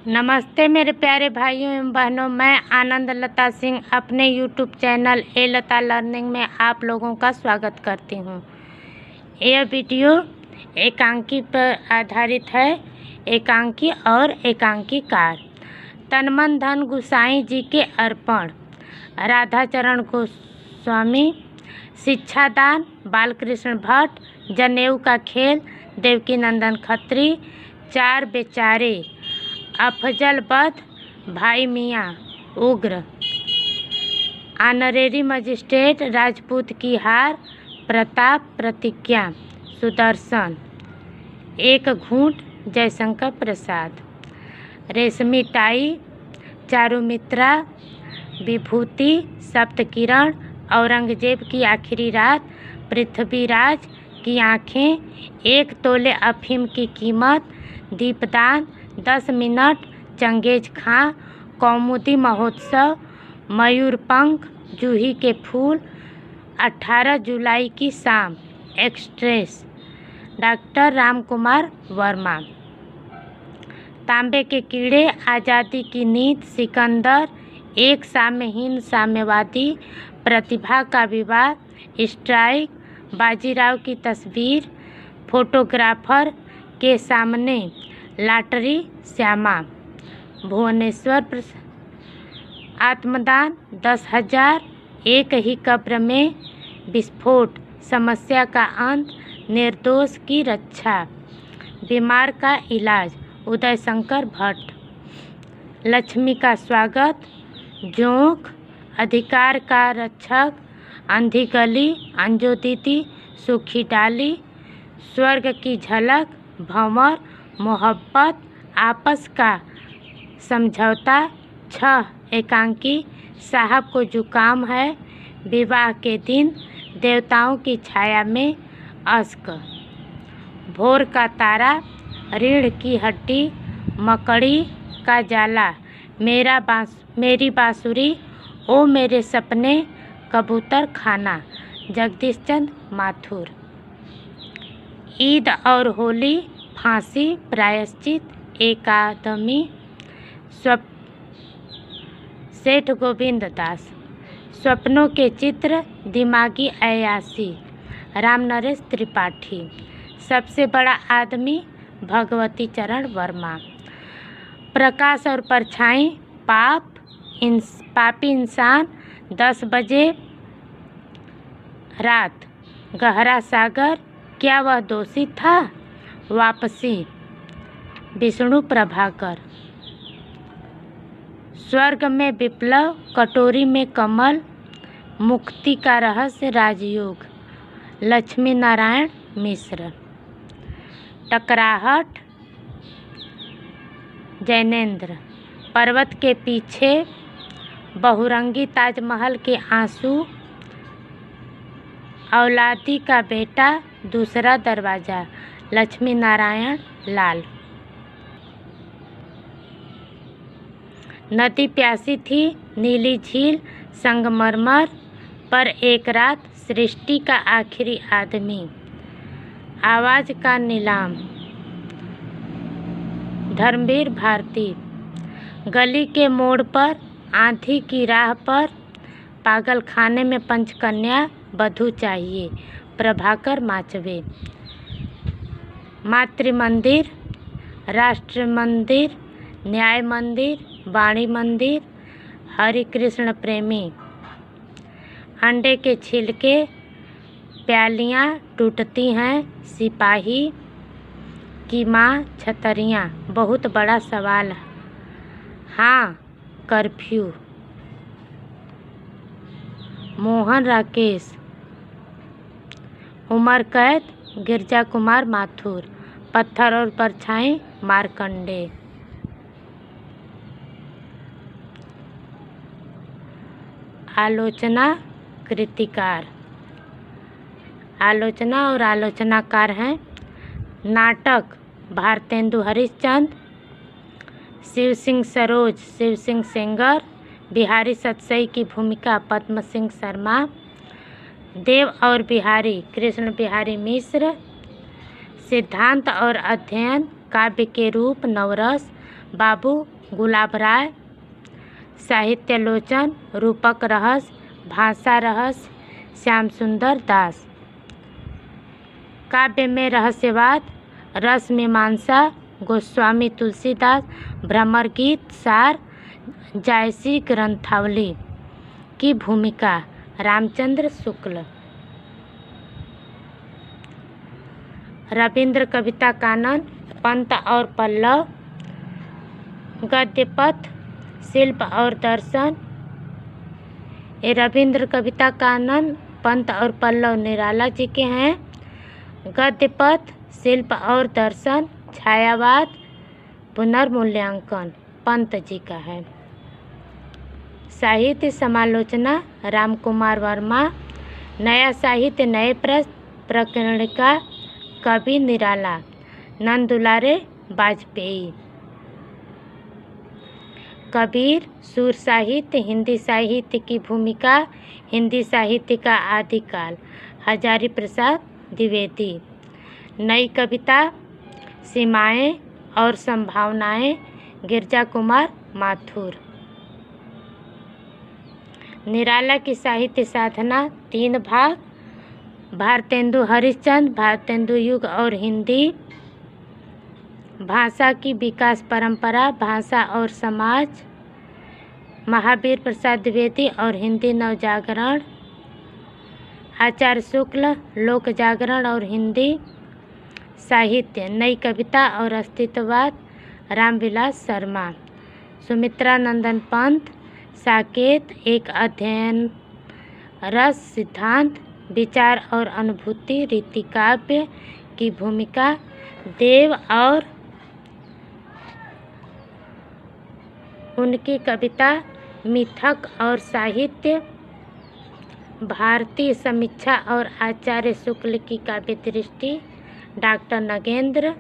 नमस्ते मेरे प्यारे भाइयों एवं बहनों, मैं आनंद लता सिंह अपने YouTube चैनल ए लता लर्निंग में आप लोगों का स्वागत करती हूँ। यह वीडियो एकांकी पर आधारित है। एकांकी और एकांकीकार। तन मन धन गोसाई जी के अर्पण। राधाचरण गोस्वामी। शिक्षादान बालकृष्ण भट्ट। जनेऊ का खेल देवकी नंदन खत्री। चार बेचारे अफजल बद्र भाई मियाँ उग्र। ऑनरेरी मजिस्ट्रेट राजपूत की हार प्रताप प्रतिज्ञा सुदर्शन। एक घूंट जयशंकर प्रसाद। रेशमी टाई चारुमित्रा विभूति सप्तकिरण औरंगजेब की आखिरी रात पृथ्वीराज की आँखें 1 तोले अफीम की कीमत दीपदान 10 मिनट चंगेज खां कौमुदी महोत्सव मयूरपंख जूही के फूल 18 जुलाई की शाम एक्सप्रेस डॉक्टर रामकुमार वर्मा। तांबे के कीड़े आज़ादी की नींद सिकंदर एक साम्यहीन साम्यवादी प्रतिभा का विवाद स्ट्राइक बाजीराव की तस्वीर फोटोग्राफर के सामने लॉटरी श्यामा भुवनेश्वर आत्मदान 10,000 एक ही कब्र में विस्फोट समस्या का अंत निर्दोष की रक्षा बीमार का इलाज उदय शंकर भट्ट। लक्ष्मी का स्वागत जोंक अधिकार का रक्षक अंधी गली अंजो दीदी सूखी डाली स्वर्ग की झलक भंवर मोहब्बत आपस का समझौता 6 एकांकी साहब को जुकाम है विवाह के दिन देवताओं की छाया में अश्क भोर का तारा रीढ़ की हड्डी मकड़ी का जाला मेरी बांसुरी ओ मेरे सपने कबूतर खाना जगदीश चंद्र माथुर। ईद और होली फांसी प्रायश्चित एकादमी सेठ गोविंद दास। स्वप्नों के चित्र दिमागी अयासी राम नरेश त्रिपाठी। सबसे बड़ा आदमी भगवती चरण वर्मा। प्रकाश और परछाई पापी इंसान 10 बजे रात गहरा सागर क्या वह दोषी था वापसी विष्णु प्रभाकर। स्वर्ग में विप्लव कटोरी में कमल मुक्ति का रहस्य राजयोग लक्ष्मी नारायण मिश्र। टकराहट जैनेन्द्र। पर्वत के पीछे बहुरंगी ताजमहल के आंसू औलादी का बेटा दूसरा दरवाजा लक्ष्मी नारायण लाल। नदी प्यासी थी नीली झील संगमरमर पर एक रात सृष्टि का आखिरी आदमी आवाज का नीलाम धर्मवीर भारती। गली के मोड़ पर आंधी की राह पर पागल खाने में पंचकन्या वधू चाहिए प्रभाकर माचवे। मातृ मंदिर राष्ट्र मंदिर न्याय मंदिर वाणी मंदिर हरि कृष्ण प्रेमी। अंडे के छिलके प्यालियाँ टूटती हैं सिपाही की माँ छतरियाँ बहुत बड़ा सवाल। हाँ कर्फ्यू। मोहन राकेश। उम्र कैद गिरजा कुमार माथुर। पत्थर और परछाई मार्कंडे। आलोचना कृतिकार। आलोचना और आलोचनाकार हैं नाटक भारतेंदु हरिश्चंद्र शिव सिंह सरोज शिव सिंह सेंगर बिहारी सतसई की भूमिका पद्म सिंह शर्मा। देव और बिहारी कृष्ण बिहारी मिश्र। सिद्धांत और अध्ययन काव्य के रूप नवरस बाबू गुलाब राय, साहित्य लोचन, रूपक रहस्य, भाषा रहस्य, श्याम सुंदर दास। काव्य में रहस्यवाद, रस मीमांसा, गोस्वामी तुलसीदास, भ्रमर गीत, सार, जायसी ग्रंथावली की भूमिका रामचंद्र शुक्ल। रविंद्र कविता कानन, पंत और पल्लव, गद्य पथ, शिल्प और दर्शन। ये रविंद्र कविता कानन, पंत और पल्लव निराला जी के हैं। गद्य पथ, शिल्प और दर्शन, छायावाद, पुनर्मूल्यांकन पंत जी का है। साहित्य समालोचना राम कुमार वर्मा, नया साहित्य नए प्रकरणिका कवि निराला, नंदुलारे वाजपेयी। कबीर, सुर साहित्य, हिंदी साहित्य की भूमिका, हिंदी साहित्य का आदिकाल, हजारी प्रसाद द्विवेदी। नई कविता, सीमाएं और संभावनाएं, गिरजा कुमार माथुर। निराला की साहित्य साधना 3 भाग, भारतेंदु हरिश्चंद्र, भारतेंदु युग और हिंदी। भाषा की विकास परंपरा, भाषा और समाज, महावीर प्रसाद द्विवेदी और हिंदी नवजागरण। आचार्य शुक्ल, लोक जागरण और हिंदी साहित्य, नई कविता और अस्तित्ववाद, रामविलास शर्मा। सुमित्रा नंदन पंत, साकेत, एक अध्ययन, रस, सिद्धांत, विचार और अनुभूति, रीति काव्य की भूमिका, देव और उनकी कविता, मिथक और साहित्य, भारतीय समीक्षा और आचार्य शुक्ल की काव्य दृष्टि, डॉक्टर नगेंद्र।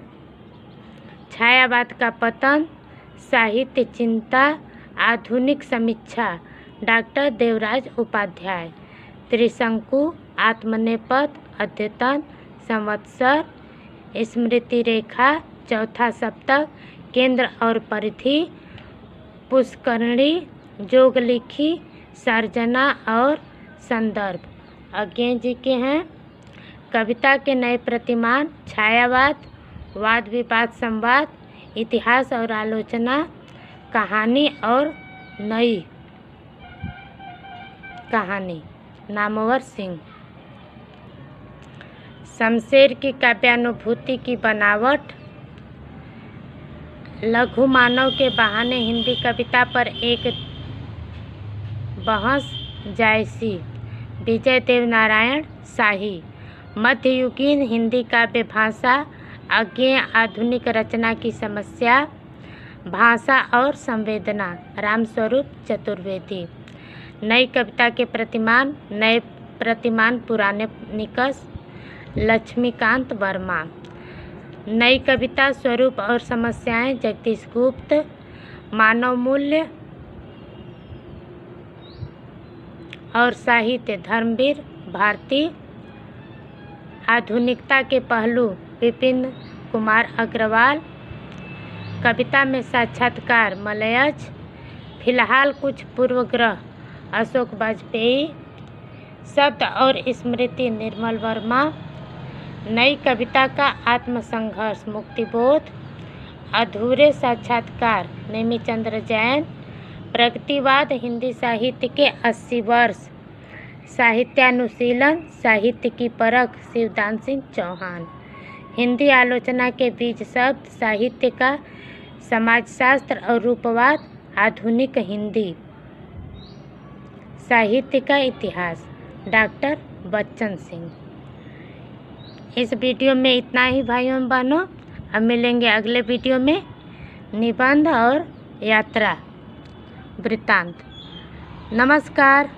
छायावाद का पतन, साहित्य चिंता, आधुनिक समीक्षा, डॉक्टर देवराज उपाध्याय। त्रिशंकु, आत्मनेपथ, अद्यतन, संवत्सर, स्मृति रेखा, चौथा सप्तक, केंद्र और परिधि, पुष्करणी, जोगलिखी, सर्जना और संदर्भ अज्ञे जी के हैं। कविता के नए प्रतिमान, छायावाद, वाद विवाद संवाद, इतिहास और आलोचना, कहानी और नई कहानी, नामवर सिंह। शमशेर की काव्यानुभूति की बनावट, लघु मानव के बहाने हिंदी कविता पर एक बहस, जायसी, विजय देव नारायण शाही। मध्ययुगीन हिंदी काव्य भाषा, अज्ञेय आधुनिक रचना की समस्या, भाषा और संवेदना, रामस्वरूप चतुर्वेदी। नई कविता के प्रतिमान, नए प्रतिमान पुराने निकष, लक्ष्मीकांत वर्मा। नई कविता, स्वरूप और समस्याएं, जगदीश गुप्त। मानव मूल्य और साहित्य, धर्मवीर भारती। आधुनिकता के पहलू, विपिन कुमार अग्रवाल। कविता में साक्षात्कार, मलयज। फिलहाल कुछ पूर्वग्रह, अशोक वाजपेयी। शब्द और स्मृति, निर्मल वर्मा। नई कविता का आत्मसंघर्ष, मुक्तिबोध। अधूरे साक्षात्कार, नेमिचंद्र जैन। प्रगतिवाद, हिंदी साहित्य के 80 वर्ष। साहित्यानुशीलन, साहित्य की परख, शिवदान सिंह चौहान। हिंदी आलोचना के बीज शब्द, साहित्य का समाजशास्त्र और रूपवाद, आधुनिक हिंदी साहित्य का इतिहास, डॉक्टर बच्चन सिंह। इस वीडियो में इतना ही भाइयों एवं बहनों। अब मिलेंगे अगले वीडियो में निबंध और यात्रा वृत्तांत। नमस्कार।